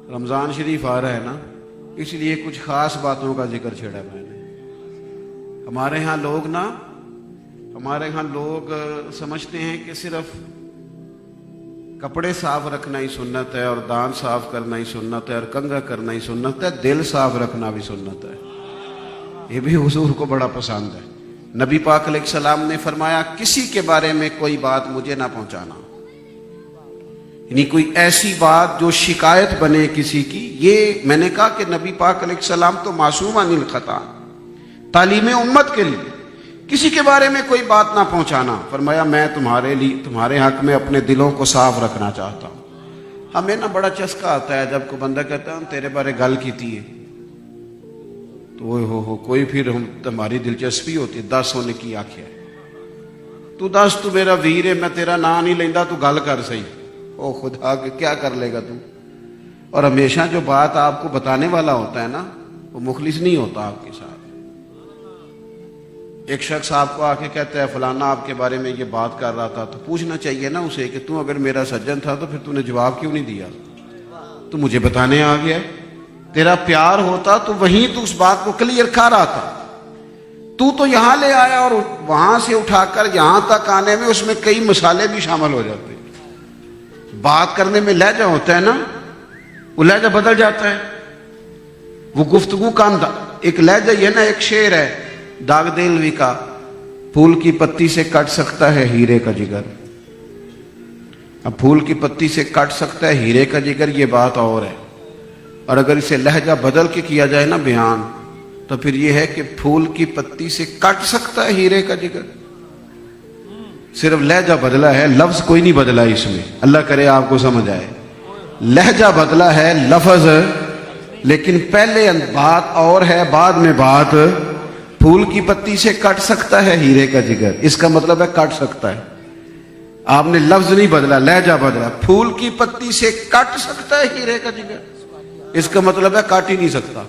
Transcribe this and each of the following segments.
رمضان شریف آ رہا ہے نا، اس لیے کچھ خاص باتوں کا ذکر چھیڑا میں نے۔ ہمارے ہاں لوگ سمجھتے ہیں کہ صرف کپڑے صاف رکھنا ہی سنت ہے، اور دان صاف کرنا ہی سنت ہے، اور کنگھا کرنا ہی سنت ہے، دل صاف رکھنا بھی سنت ہے۔ یہ بھی حضور کو بڑا پسند ہے۔ نبی پاک علیہ السلام نے فرمایا کسی کے بارے میں کوئی بات مجھے نہ پہنچانا، یعنی کوئی ایسی بات جو شکایت بنے کسی کی۔ یہ میں نے کہا کہ نبی پاک علیہ السلام تو معصوم عن الخطا، تعلیم امت کے لیے کسی کے بارے میں کوئی بات نہ پہنچانا۔ فرمایا میں تمہارے حق میں اپنے دلوں کو صاف رکھنا چاہتا ہوں۔ ہمیں نا بڑا چسکا آتا ہے جب کوئی بندہ کہتا ہے تیرے بارے گل کیتی ہے، تو کوئی پھر تمہاری دلچسپی ہوتی ہے، دس ہونے کی آنکھیں تو دس، تو میرا ویر ہے، میں تیرا نام نہیں لیندہ، تو گل کر سہی۔ او خدا کیا کر لے گا تو؟ اور ہمیشہ جو بات آپ کو بتانے والا ہوتا ہے نا، وہ مخلص نہیں ہوتا آپ کے ساتھ۔ ایک شخص آپ کو آ کے کہتا ہے فلانا آپ کے بارے میں یہ بات کر رہا تھا، تو پوچھنا چاہیے نا اسے کہ تو اگر میرا سجن تھا تو پھر تو نے جواب کیوں نہیں دیا؟ تو مجھے بتانے آ گیا۔ تیرا پیار ہوتا تو وہیں تو اس بات کو کلیئر کر رہا تھا، تو یہاں لے آیا، اور وہاں سے اٹھا کر یہاں تک آنے میں اس میں کئی مسالے بھی شامل ہو جاتے ہیں۔ بات کرنے میں لہجہ ہوتا ہے نا، وہ لہجہ بدل جاتا ہے، وہ گفتگو کا ایک لہجہ یہ نا، ایک شعر ہے داغ دلوی کا، پھول کی پتی سے کٹ سکتا ہے ہیرے کا جگر۔ اب پھول کی پتی سے کٹ سکتا ہے ہیرے کا جگر، یہ بات اور ہے، اور اگر اسے لہجہ بدل کے کیا جائے نا بیان، تو پھر یہ ہے کہ پھول کی پتی سے کٹ سکتا ہے ہیرے کا جگر۔ صرف لہجہ بدلا ہے، لفظ کوئی نہیں بدلا اس میں، اللہ کرے آپ کو سمجھ آئے۔ لہجہ بدلا ہے، لفظ، لیکن پہلے بات اور ہے، بعد میں بات۔ پھول کی پتی سے کٹ سکتا ہے ہیرے کا جگر، اس کا مطلب ہے کٹ سکتا ہے۔ آپ نے لفظ نہیں بدلا، لہجہ بدلا۔ پھول کی پتی سے کٹ سکتا ہے ہیرے کا جگر، اس کا مطلب ہے کاٹ ہی نہیں سکتا،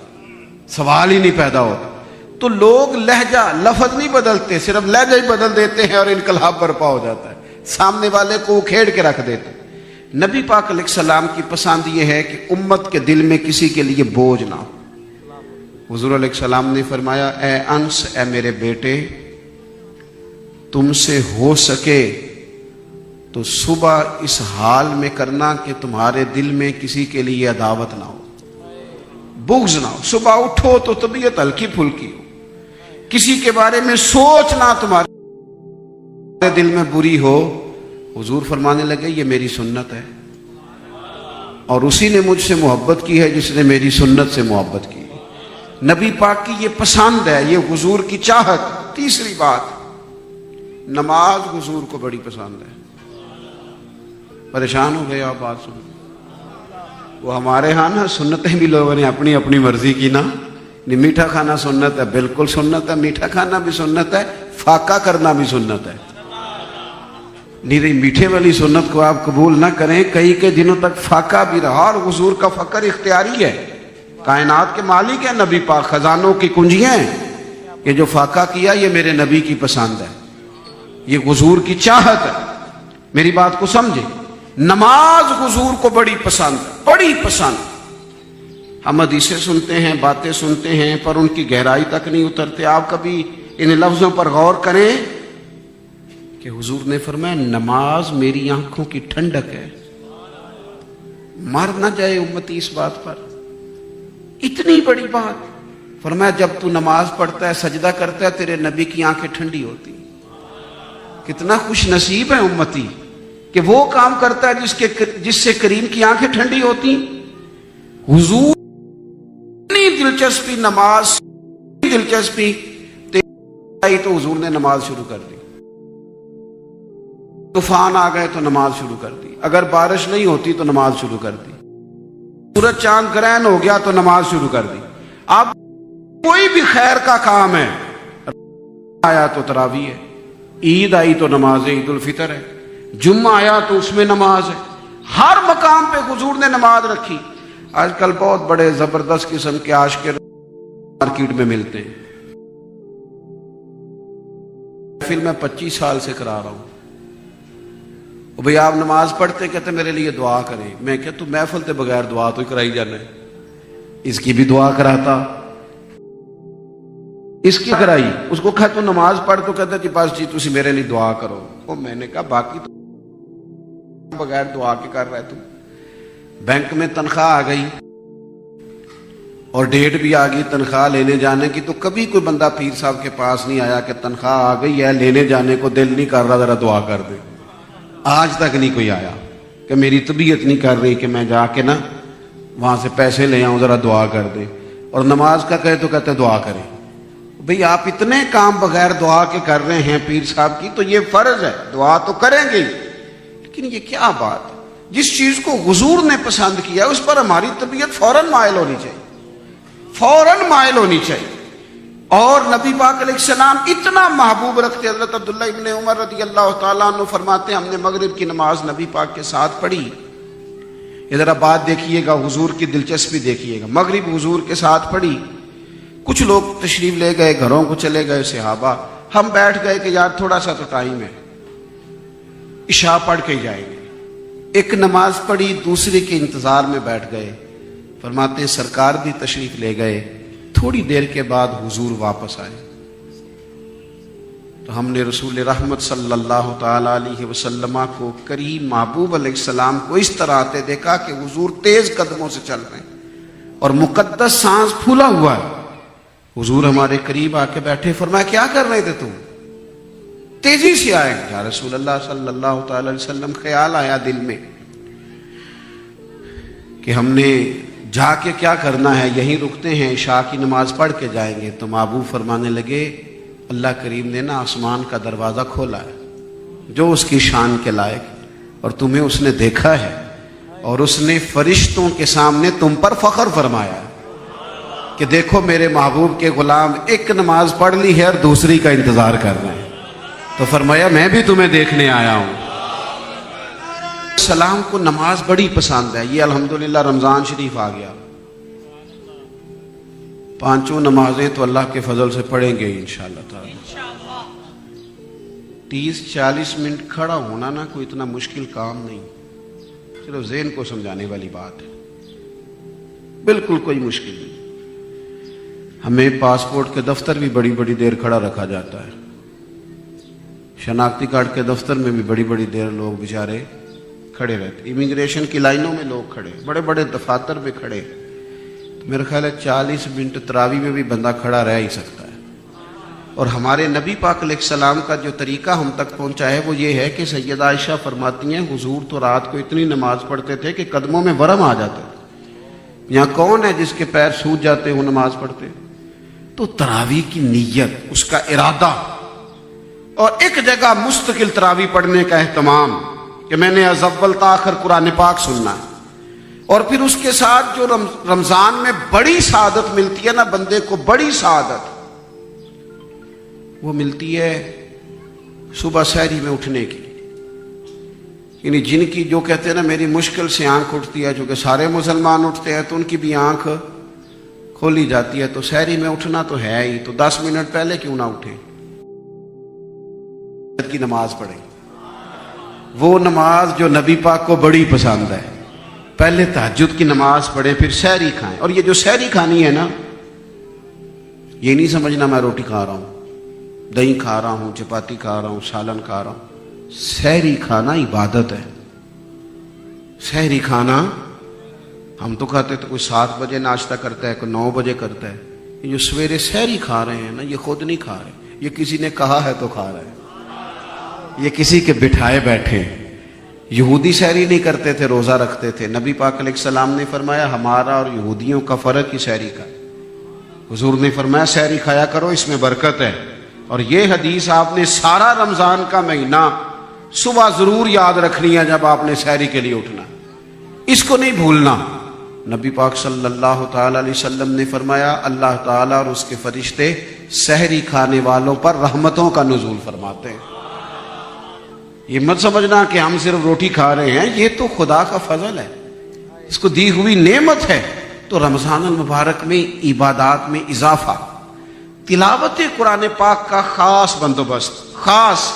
سوال ہی نہیں پیدا ہوتا۔ تو لوگ لہجہ، لفظ نہیں بدلتے، صرف لہجہ ہی بدل دیتے ہیں اور انقلاب برپا ہو جاتا ہے، سامنے والے کو کھیڑ کے رکھ دیتے۔ نبی پاک علیہ السلام کی پسند یہ ہے کہ امت کے دل میں کسی کے لیے بوجھ نہ ہو۔ حضور علیہ السلام نے فرمایا اے انس، اے میرے بیٹے، تم سے ہو سکے تو صبح اس حال میں کرنا کہ تمہارے دل میں کسی کے لیے عداوت نہ ہو، بغض نہ ہو۔ صبح اٹھو تو طبیعت ہلکی پھلکی ہو، کسی کے بارے میں سوچنا تمہارے دل میں بری ہو۔ حضور فرمانے لگے یہ میری سنت ہے، اور اسی نے مجھ سے محبت کی ہے جس نے میری سنت سے محبت کی۔ نبی پاک کی یہ پسند ہے، یہ حضور کی چاہت۔ تیسری بات، نماز حضور کو بڑی پسند ہے۔ پریشان ہو گئے آپ بات سن؟ وہ ہمارے ہاں نا سنتیں بھی لوگوں نے اپنی اپنی مرضی کی نا۔ میٹھا کھانا سنت ہے، بالکل سنت ہے، میٹھا کھانا بھی سنت ہے، فاقہ کرنا بھی سنت ہے۔ نہیں، میٹھے والی سنت کو آپ قبول نہ کریں، کئی کے دنوں تک فاقہ بھی رہا، اور حضور کا فقر اختیاری ہے۔ کائنات کے مالک ہے نبی پاک، خزانوں کی کنجیاں ہیں، کہ جو فاقہ کیا یہ میرے نبی کی پسند ہے، یہ حضور کی چاہت ہے۔ میری بات کو سمجھے، نماز حضور کو بڑی پسند، بڑی پسند۔ ہم حدیثیں سنتے ہیں، باتیں سنتے ہیں، پر ان کی گہرائی تک نہیں اترتے۔ آپ کبھی ان لفظوں پر غور کریں کہ حضور نے فرمایا نماز میری آنکھوں کی ٹھنڈک ہے۔ مر نہ جائے امتی اس بات پر، اتنی بڑی بات۔ فرمایا جب تو نماز پڑھتا ہے، سجدہ کرتا ہے، تیرے نبی کی آنکھیں ٹھنڈی ہوتی۔ کتنا خوش نصیب ہے امتی کہ وہ کام کرتا ہے جس سے کریم کی آنکھیں ٹھنڈی ہوتی۔ حضور اتنی دلچسپی نماز، دلچسپی تو حضور نے نماز شروع کر دی۔ طوفان آ گئے تو نماز شروع کر دی، اگر بارش نہیں ہوتی تو نماز شروع کر دی، سورج چاند گرہن ہو گیا تو نماز شروع کر دی۔ اب کوئی بھی خیر کا کام ہے، آیا تو تراویح ہے، عید آئی تو نماز عید الفطر ہے، جمعہ آیا تو اس میں نماز ہے، ہر مقام پہ حضور نے نماز رکھی۔ آج کل بہت بڑے زبردست قسم کے عاشق مارکیٹ میں ملتے ہیں۔ محفل میں 25 سال سے کرا رہا ہوں، بھئی آپ نماز پڑھتے کہتے میرے لیے دعا کریں. میں کہ تو محفل تے بغیر دعا تو ہی کرائی جانا ہے. اس کی بھی دعا کراتا, اس کی کرائی. اس کو کہا تو نماز پڑھ, تو کہتا جی بس جی تسی میرے لیے دعا کرو. میں نے کہا باقی تو بغیر دعا کے کر رہے. تم بینک میں تنخواہ آ گئی اور ڈیٹ بھی آ گئی تنخواہ لینے جانے کی, تو کبھی کوئی بندہ پیر صاحب کے پاس نہیں آیا کہ تنخواہ آ گئی ہے لینے جانے کو دل نہیں کر رہا ذرا دعا کر دے. آج تک نہیں کوئی آیا کہ میری طبیعت نہیں کر رہی کہ میں جا کے نا وہاں سے پیسے لے آؤں ذرا دعا کر دے. اور نماز کا کہے تو کہتے دعا کریں. بھئی آپ اتنے کام بغیر دعا کے کر رہے ہیں پیر صاحب کی, تو یہ فرض ہے دعا تو کریں گے. لیکن یہ کیا بات ہے, جس چیز کو حضور نے پسند کیا اس پر ہماری طبیعت فوراً مائل ہونی چاہیے, فوراً مائل ہونی چاہیے. اور نبی پاک علیہ السلام اتنا محبوب رکھتے. حضرت عبداللہ ابن عمر رضی اللہ تعالیٰ عنہ فرماتے ہیں ہم نے مغرب کی نماز نبی پاک کے ساتھ پڑھی. ادھر آپ بات دیکھیے گا, حضور کی دلچسپی دیکھیے گا. مغرب حضور کے ساتھ پڑھی, کچھ لوگ تشریف لے گئے, گھروں کو چلے گئے صحابہ. ہم بیٹھ گئے کہ یار تھوڑا سا تو ٹائم ہے, عشاء پڑھ کے جائیں گے. ایک نماز پڑھی, دوسرے کے انتظار میں بیٹھ گئے. فرماتے ہیں سرکار بھی تشریف لے گئے. تھوڑی دیر کے بعد حضور واپس آئے. تو ہم نے رسول رحمت صلی اللہ تعالی علیہ وسلم کو, کریم محبوب علیہ السلام کو اس طرح آتے دیکھا کہ حضور تیز قدموں سے چل رہے ہیں اور مقدس سانس پھولا ہوا ہے. حضور ہمارے قریب آ کے بیٹھے. فرمایا کیا کر رہے تھے تم, تیزی سے آئے. یا رسول اللہ صلی اللہ تعالی علیہ وسلم خیال آیا دل میں کہ ہم نے جا کے کیا کرنا ہے, یہیں رکتے ہیں عشاء کی نماز پڑھ کے جائیں گے. تو محبوب فرمانے لگے اللہ کریم نے نا آسمان کا دروازہ کھولا ہے جو اس کی شان کے لائق, اور تمہیں اس نے دیکھا ہے اور اس نے فرشتوں کے سامنے تم پر فخر فرمایا ہے کہ دیکھو میرے محبوب کے غلام ایک نماز پڑھ لی ہے اور دوسری کا انتظار کر رہے ہیں. تو فرمایا میں بھی تمہیں دیکھنے آیا ہوں. سلام کو نماز بڑی پسند ہے. یہ الحمدللہ رمضان شریف آ گیا, 5 نمازیں تو اللہ کے فضل سے پڑھیں گے انشاءاللہ تعالی. 30-40 منٹ کھڑا ہونا نا کوئی اتنا مشکل کام نہیں, صرف ذہن کو سمجھانے والی بات ہے, بالکل کوئی مشکل نہیں. ہمیں پاسپورٹ کے دفتر بھی بڑی بڑی دیر کھڑا رکھا جاتا ہے, شناختی کارڈ کے دفتر میں بھی بڑی بڑی دیر لوگ بیچارے کھڑے رہتے, امیگریشن کی لائنوں میں لوگ کھڑے, بڑے بڑے دفاتر میں کھڑے. تو میرا خیال ہے 40 منٹ تراویح میں بھی بندہ کھڑا رہ ہی سکتا ہے. اور ہمارے نبی پاک علیہ السلام کا جو طریقہ ہم تک پہنچا ہے وہ یہ ہے کہ سیدہ عائشہ فرماتی ہیں حضور تو رات کو اتنی نماز پڑھتے تھے کہ قدموں میں ورم آ جاتے. یہاں کون ہے جس کے پیر سوج جاتے وہ نماز پڑھتے؟ تو تراویح کی نیت, اس کا ارادہ, اور ایک جگہ مستقل تراویح پڑھنے کا اہتمام کہ میں نے از اول تا آخر قرآن پاک سننا ہے. اور پھر اس کے ساتھ جو رمضان میں بڑی سعادت ملتی ہے نا بندے کو, بڑی سعادت وہ ملتی ہے صبح سحری میں اٹھنے کی. یعنی جن کی جو کہتے ہیں نا میری مشکل سے آنکھ اٹھتی ہے, چونکہ سارے مسلمان اٹھتے ہیں تو ان کی بھی آنکھ کھولی جاتی ہے. تو سحری میں اٹھنا تو ہے ہی, تو 10 منٹ پہلے کیوں نہ اٹھیں, کی نماز پڑھیں. وہ نماز جو نبی پاک کو بڑی پسند ہے, پہلے تہجد کی نماز پڑھیں پھر سحری کھائیں. اور یہ جو سحری کھانی ہے نا, یہ نہیں سمجھنا میں روٹی کھا رہا ہوں, دہی کھا رہا ہوں, چپاتی کھا رہا ہوں, سالن کھا رہا ہوں. سحری کھانا عبادت ہے. سحری کھانا ہم تو کھاتے تو کوئی 7 بجے ناشتہ کرتا ہے, کوئی 9 بجے کرتا ہے. یہ جو سویرے سحری کھا رہے ہیں نا, یہ خود نہیں کھا رہے, یہ کسی نے کہا ہے تو کھا رہے ہیں, یہ کسی کے بٹھائے بیٹھے. یہودی سحری نہیں کرتے تھے, روزہ رکھتے تھے. نبی پاک علیہ السلام نے فرمایا ہمارا اور یہودیوں کا فرق ہی سحری کا. حضور نے فرمایا سحری کھایا کرو, اس میں برکت ہے. اور یہ حدیث آپ نے سارا رمضان کا مہینہ صبح ضرور یاد رکھنی ہے جب آپ نے سحری کے لیے اٹھنا, اس کو نہیں بھولنا. نبی پاک صلی اللہ تعالی علیہ وسلم نے فرمایا اللہ تعالیٰ اور اس کے فرشتے سحری کھانے والوں پر رحمتوں کا نزول فرماتے ہیں. یہ مت سمجھنا کہ ہم صرف روٹی کھا رہے ہیں, یہ تو خدا کا فضل ہے, اس کو دی ہوئی نعمت ہے. تو رمضان المبارک میں عبادات میں اضافہ, تلاوت قرآن پاک کا خاص بندوبست, خاص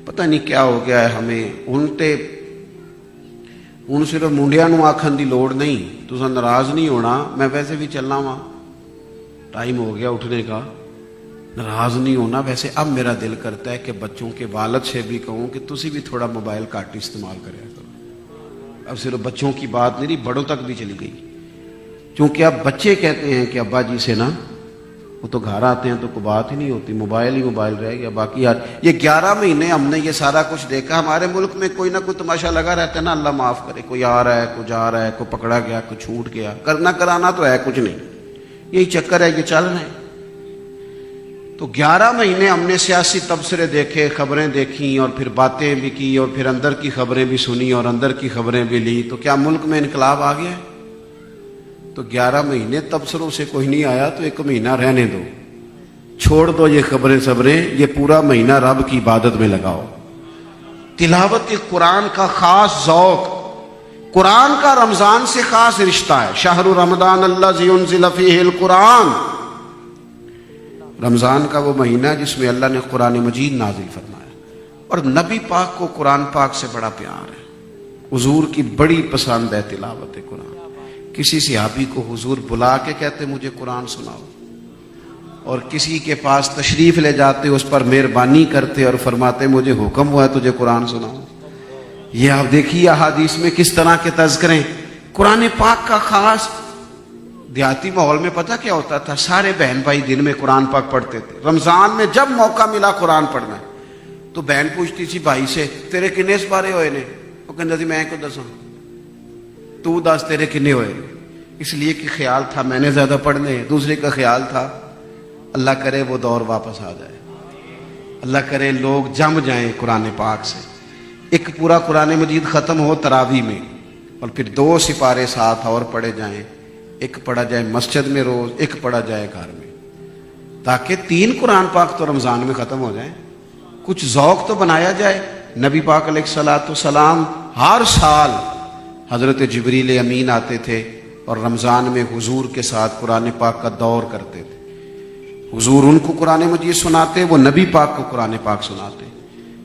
پتہ نہیں کیا ہو گیا ہے ہمیں. ہوں صرف منڈیا نو آکھن دی لوڑ نہیں, تساں ناراض نہیں ہونا, میں ویسے بھی چلنا وا, ٹائم ہو گیا اٹھنے کا, ناراض نہیں ہونا. ویسے اب میرا دل کرتا ہے کہ بچوں کے والد سے بھی کہوں کہ تسی بھی تھوڑا موبائل کاٹ استعمال کریا کرو. اب صرف بچوں کی بات نہیں, بڑوں تک بھی چلی گئی. چونکہ اب بچے کہتے ہیں کہ ابا جی سے نا, وہ تو گھر آتے ہیں تو کوئی بات ہی نہیں ہوتی, موبائل ہی موبائل رہ گیا. باقی یار یہ 11 مہینے ہم نے یہ سارا کچھ دیکھا. ہمارے ملک میں کوئی نہ کوئی تماشا لگا رہتا ہے نا, اللہ معاف کرے. کوئی آ رہا ہے, کوئی جا رہا ہے, کوئی پکڑا گیا, کوئی چھوٹ گیا. کرنا کرانا تو ہے کچھ نہیں, یہی چکر ہے, یہ چل رہے ہیں. تو 11 مہینے ہم نے سیاسی تبصرے دیکھے, خبریں دیکھیں, اور پھر باتیں بھی کی, اور پھر اندر کی خبریں بھی سنی, اور اندر کی خبریں بھی لی. تو کیا ملک میں انقلاب آ گیا ہے؟ تو 11 مہینے تبصروں سے کوئی نہیں آیا, تو 1 مہینہ رہنے دو, چھوڑ دو یہ خبریں صبریں. یہ پورا مہینہ رب کی عبادت میں لگاؤ. تلاوت قرآن کا خاص ذوق, قرآن کا رمضان سے خاص رشتہ ہے. شہر رمضان الذی انزل فیہ القرآن, رمضان کا وہ مہینہ جس میں اللہ نے قرآن مجید نازل فرمایا. اور نبی پاک کو قرآن پاک سے بڑا پیار ہے, حضور کی بڑی پسند ہے تلاوت قرآن. کسی صحابی کو حضور بلا کے کہتے مجھے قرآن سناؤ, اور کسی کے پاس تشریف لے جاتے, اس پر مہربانی کرتے اور فرماتے مجھے حکم ہوا ہے تجھے قرآن سناؤ. یہ آپ دیکھیے احادیث میں کس طرح کے تذکرے. قرآن پاک کا خاص. دیہاتی ماحول میں پتہ کیا ہوتا تھا, سارے بہن بھائی دن میں قرآن پاک پڑھتے تھے. رمضان میں جب موقع ملا قرآن پڑھنا ہے تو بہن پوچھتی تھی بھائی سے تیرے کنے اس بارے ہوئے نے, وہ کہتا تھی میں کو دساں, تو دس تیرے کنے ہوئے. اس لیے کہ خیال تھا میں نے زیادہ پڑھنے, دوسرے کا خیال تھا اللہ کرے وہ دور واپس آ جائے, اللہ کرے لوگ جم جائیں قرآن پاک سے. ایک پورا قرآن مجید ختم ہو تراویح میں, اور پھر 2 سپارے ساتھ اور پڑھے جائیں. ایک پڑھا جائے مسجد میں روز, ایک پڑھا جائے گھر میں, تاکہ 3 قرآن پاک تو رمضان میں ختم ہو جائیں. کچھ ذوق تو بنایا جائے. نبی پاک علیہ الصلوۃ والسلام ہر سال حضرت جبریل امین آتے تھے اور رمضان میں حضور کے ساتھ قرآن پاک کا دور کرتے تھے. حضور ان کو قرآن مجید سناتے, وہ نبی پاک کو قرآن پاک سناتے.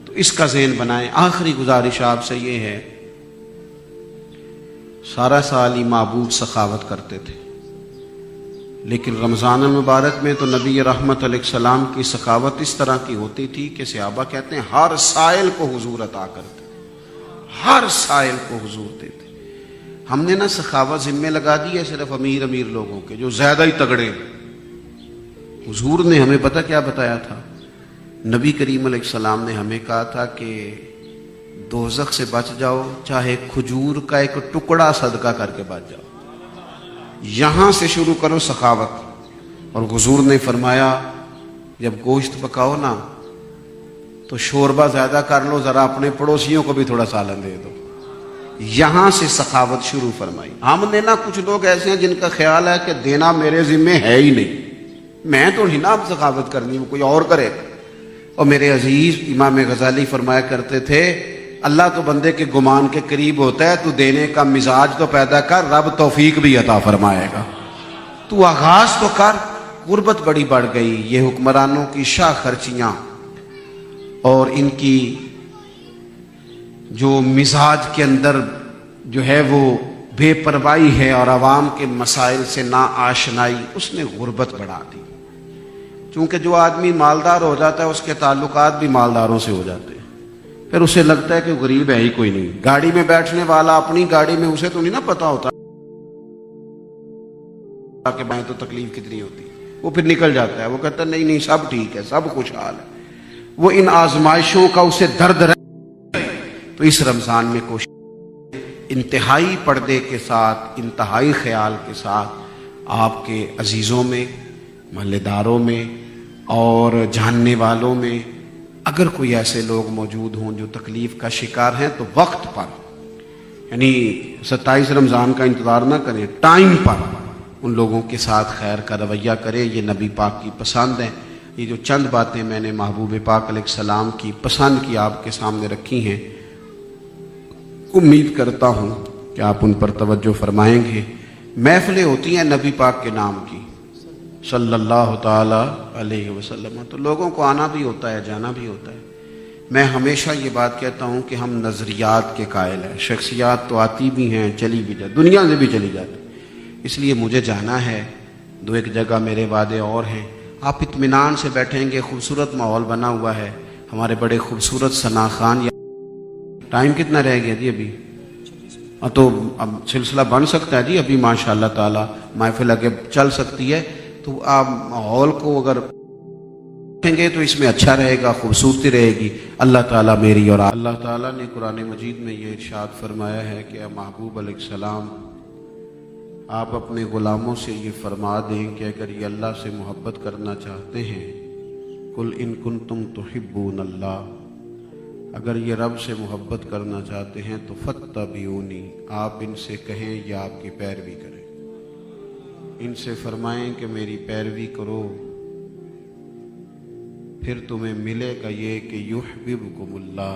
تو اس کا ذہن بنائیں. آخری گزارش آپ سے یہ ہے, سارا سال ہی معبود سخاوت کرتے تھے, لیکن رمضان المبارک میں تو نبی رحمت علیہ السلام کی سخاوت اس طرح کی ہوتی تھی کہ صحابہ کہتے ہیں ہر سائل کو حضور عطا کرتے, ہر سائل کو حضور دیتے. ہم نے نا سخاوت ذمہ لگا دی ہے صرف امیر لوگوں کے جو زیادہ ہی تگڑے. حضور نے ہمیں پتہ کیا بتایا تھا؟ نبی کریم علیہ السلام نے ہمیں کہا تھا کہ دوزخ سے بچ جاؤ چاہے کھجور کا ایک ٹکڑا صدقہ کر کے بچ جاؤ. یہاں سے شروع کرو سخاوت. اور حضور نے فرمایا جب گوشت پکاؤ نا تو شوربہ زیادہ کر لو, ذرا اپنے پڑوسیوں کو بھی تھوڑا سالن دے دو. یہاں سے سخاوت شروع فرمائی. ہم نے نا کچھ لوگ ایسے ہیں جن کا خیال ہے کہ دینا میرے ذمہ ہے ہی نہیں, میں تو نہیں نا سخاوت کرنی, وہ کوئی اور کرے. اور میرے عزیز امام غزالی فرمایا کرتے تھے اللہ تو بندے کے گمان کے قریب ہوتا ہے, تو دینے کا مزاج تو پیدا کر, رب توفیق بھی عطا فرمائے گا. تو آغاز تو کر. غربت بڑی بڑھ گئی. یہ حکمرانوں کی شاہ خرچیاں اور ان کی جو مزاج کے اندر جو ہے وہ بے پرواہی ہے اور عوام کے مسائل سے نا آشنائی, اس نے غربت بڑھا دی. چونکہ جو آدمی مالدار ہو جاتا ہے اس کے تعلقات بھی مالداروں سے ہو جاتے ہیں, پھر اسے لگتا ہے کہ غریب ہے ہی کوئی نہیں. گاڑی میں بیٹھنے والا اپنی گاڑی میں اسے تو نہیں نا پتا ہوتا کہ میں تو تکلیف کتنی ہوتی, وہ پھر نکل جاتا ہے, وہ کہتا ہے نہیں سب ٹھیک ہے, سب خوشحال ہے. وہ ان آزمائشوں کا اسے درد رہے. تو اس رمضان میں کوشش انتہائی پردے کے ساتھ, انتہائی خیال کے ساتھ آپ کے عزیزوں میں, محلے داروں میں اور جاننے والوں میں اگر کوئی ایسے لوگ موجود ہوں جو تکلیف کا شکار ہیں تو وقت پر, یعنی 27 رمضان کا انتظار نہ کریں, ٹائم پر ان لوگوں کے ساتھ خیر کا رویہ کرے. یہ نبی پاک کی پسند ہے. یہ جو چند باتیں میں نے محبوب پاک علیہ السلام کی پسند کی آپ کے سامنے رکھی ہیں, امید کرتا ہوں کہ آپ ان پر توجہ فرمائیں گے. محفلیں ہوتی ہیں نبی پاک کے نام کی صلی اللہ تعالی علیہ وسلم, تو لوگوں کو آنا بھی ہوتا ہے, جانا بھی ہوتا ہے. میں ہمیشہ یہ بات کہتا ہوں کہ ہم نظریات کے قائل ہیں، شخصیات تو آتی بھی ہیں چلی بھی جاتی، دنیا سے بھی چلی جاتی، اس لیے مجھے جانا ہے، دو ایک جگہ میرے وعدے اور ہیں۔ آپ اطمینان سے بیٹھیں گے، خوبصورت ماحول بنا ہوا ہے، ہمارے بڑے خوبصورت ثنا خان۔ ٹائم کتنا رہ گیا جی ابھی؟ تو اب سلسلہ بن سکتا ہے جی ابھی ماشاء اللہ تعالیٰ، محفل آگے چل سکتی ہے، تو آپ ماحول کو اگر دیکھیں گے تو اس میں اچھا رہے گا، خوبصورتی رہے گی۔ اللہ تعالیٰ میری اور اللہ تعالیٰ نے قرآن مجید میں یہ ارشاد فرمایا ہے کہ اے محبوب علیہ السلام، آپ اپنے غلاموں سے یہ فرما دیں کہ اگر یہ اللہ سے محبت کرنا چاہتے ہیں، قل ان کنتم تحبون اللہ، اگر یہ رب سے محبت کرنا چاہتے ہیں تو فاتبعونی، آپ ان سے کہیں یا آپ کی پیروی کریں، ان سے فرمائیں کہ میری پیروی کرو، پھر تمہیں ملے گا یہ کہ یحببکم اللہ،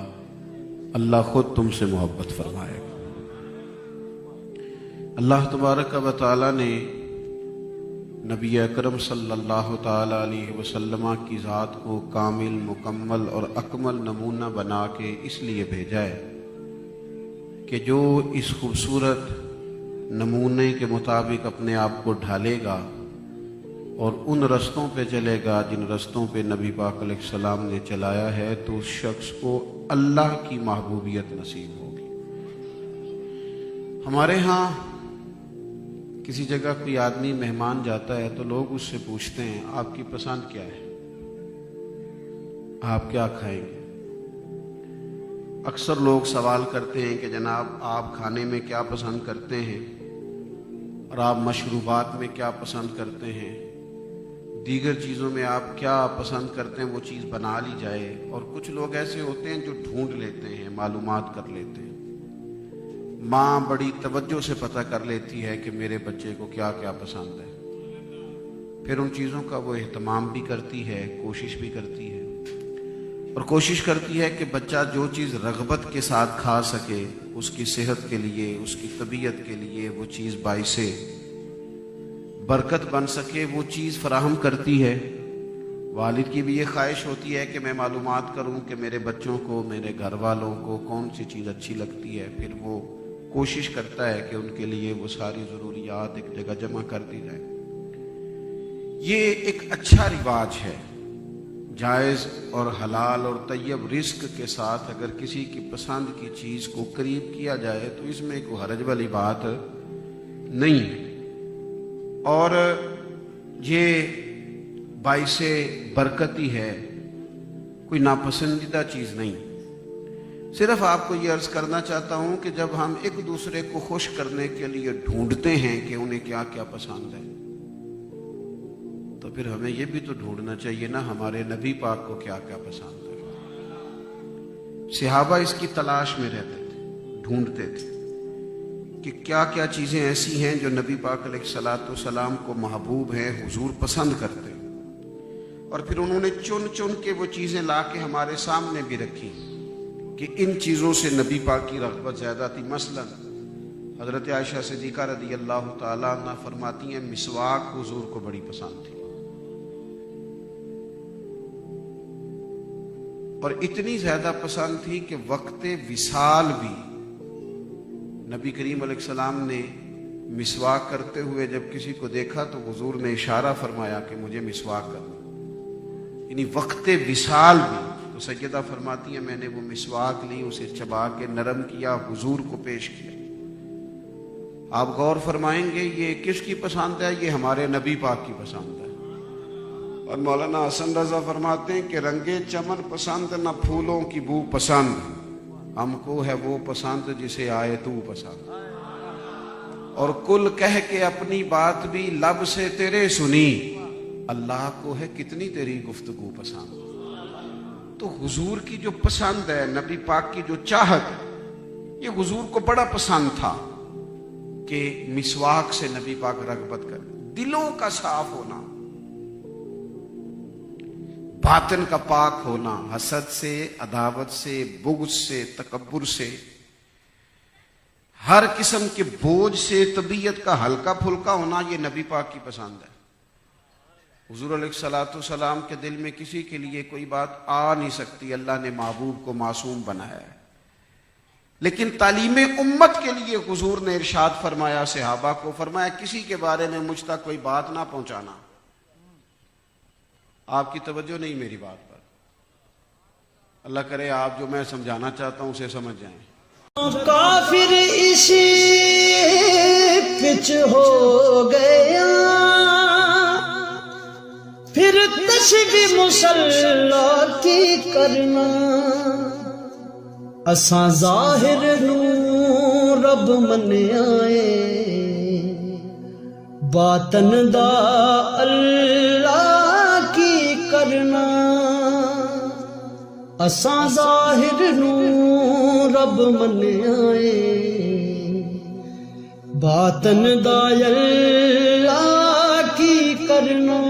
اللہ خود تم سے محبت فرمائے گا۔ اللہ تبارک و تعالیٰ نے نبی اکرم صلی اللہ تعالیٰ علیہ وسلم کی ذات کو کامل، مکمل اور اکمل نمونہ بنا کے اس لیے بھیجا ہے کہ جو اس خوبصورت نمونے کے مطابق اپنے آپ کو ڈھالے گا اور ان رستوں پہ چلے گا جن رستوں پہ نبی پاک علیہ السلام نے چلایا ہے، تو اس شخص کو اللہ کی محبوبیت نصیب ہوگی۔ ہمارے ہاں کسی جگہ کوئی آدمی مہمان جاتا ہے تو لوگ اس سے پوچھتے ہیں آپ کی پسند کیا ہے، آپ کیا کھائیں گے؟ اکثر لوگ سوال کرتے ہیں کہ جناب آپ کھانے میں کیا پسند کرتے ہیں، اور آپ مشروبات میں کیا پسند کرتے ہیں، دیگر چیزوں میں آپ کیا پسند کرتے ہیں، وہ چیز بنا لی جائے۔ اور کچھ لوگ ایسے ہوتے ہیں جو ڈھونڈ لیتے ہیں، معلومات کر لیتے ہیں۔ ماں بڑی توجہ سے پتہ کر لیتی ہے کہ میرے بچے کو کیا کیا پسند ہے، پھر ان چیزوں کا وہ اہتمام بھی کرتی ہے، کوشش بھی کرتی ہے، اور کوشش کرتی ہے کہ بچہ جو چیز رغبت کے ساتھ کھا سکے، اس کی صحت کے لیے، اس کی طبیعت کے لیے وہ چیز باعث برکت بن سکے، وہ چیز فراہم کرتی ہے۔ والد کی بھی یہ خواہش ہوتی ہے کہ میں معلومات کروں کہ میرے بچوں کو، میرے گھر والوں کو کون سی چیز اچھی لگتی ہے، پھر وہ کوشش کرتا ہے کہ ان کے لیے وہ ساری ضروریات ایک جگہ جمع کر دی جائے۔ یہ ایک اچھا رواج ہے، جائز اور حلال اور طیب رزق کے ساتھ اگر کسی کی پسند کی چیز کو قریب کیا جائے تو اس میں کوئی حرج والی بات نہیں ہے، اور یہ باعث برکتی ہے، کوئی ناپسندیدہ چیز نہیں۔ صرف آپ کو یہ عرض کرنا چاہتا ہوں کہ جب ہم ایک دوسرے کو خوش کرنے کے لیے ڈھونڈتے ہیں کہ انہیں کیا کیا پسند ہے، تو پھر ہمیں یہ بھی تو ڈھونڈنا چاہیے نا ہمارے نبی پاک کو کیا کیا پسند ہے۔ صحابہ اس کی تلاش میں رہتے تھے، ڈھونڈتے تھے کہ کیا کیا چیزیں ایسی ہیں جو نبی پاک علیہ الصلوۃ والسلام کو محبوب ہیں، حضور پسند کرتے ہیں، اور پھر انہوں نے چن چن کے وہ چیزیں لا کے ہمارے سامنے بھی رکھی کہ ان چیزوں سے نبی پاک کی رغبت زیادہ تھی۔ مثلا حضرت عائشہ صدیقہ رضی اللہ تعالیٰ عنہ فرماتی ہیں مسواک حضور کو بڑی پسند تھی، اور اتنی زیادہ پسند تھی کہ وقت وصال بھی نبی کریم علیہ السلام نے مسواک کرتے ہوئے جب کسی کو دیکھا تو حضور نے اشارہ فرمایا کہ مجھے مسواک کرنا، یعنی وقت وصال بھی۔ تو سیدہ فرماتی ہیں میں نے وہ مسواک لی، اسے چبا کے نرم کیا، حضور کو پیش کیا۔ آپ غور فرمائیں گے یہ کس کی پسند ہے؟ یہ ہمارے نبی پاک کی پسند ہے۔ اور مولانا حسن رضا فرماتے ہیں کہ رنگے چمن پسند نہ پھولوں کی بو پسند، ہم کو ہے وہ پسند جسے آئے تو پسند، اور کل کہہ کے اپنی بات بھی لب سے تیرے سنی، اللہ کو ہے کتنی تیری گفتگو پسند۔ تو حضور کی جو پسند ہے، نبی پاک کی جو چاہت ہے، یہ حضور کو بڑا پسند تھا کہ مسواک سے نبی پاک رغبت کر، دلوں کا صاف ہونا، باطن کا پاک ہونا، حسد سے، عداوت سے، بغض سے، تکبر سے، ہر قسم کے بوجھ سے، طبیعت کا ہلکا پھلکا ہونا، یہ نبی پاک کی پسند ہے۔ حضور علیہ الصلوۃ والسلام کے دل میں کسی کے لیے کوئی بات آ نہیں سکتی، اللہ نے محبوب کو معصوم بنایا ہے، لیکن تعلیم امت کے لیے حضور نے ارشاد فرمایا، صحابہ کو فرمایا کسی کے بارے میں مجھ تک کوئی بات نہ پہنچانا۔ آپ کی توجہ نہیں میری بات پر، اللہ کرے آپ جو میں سمجھانا چاہتا ہوں اسے سمجھ جائیں۔ کافر اسی پچ ہو گیا، پھر تشبیہ مصلا کی کرنا، اساں ظاہر نو رب منیائے، باطن دا اللہ کی کرنا، اساں ظاہر نو رب منیائے، باطن دا اللہ کی کرنا۔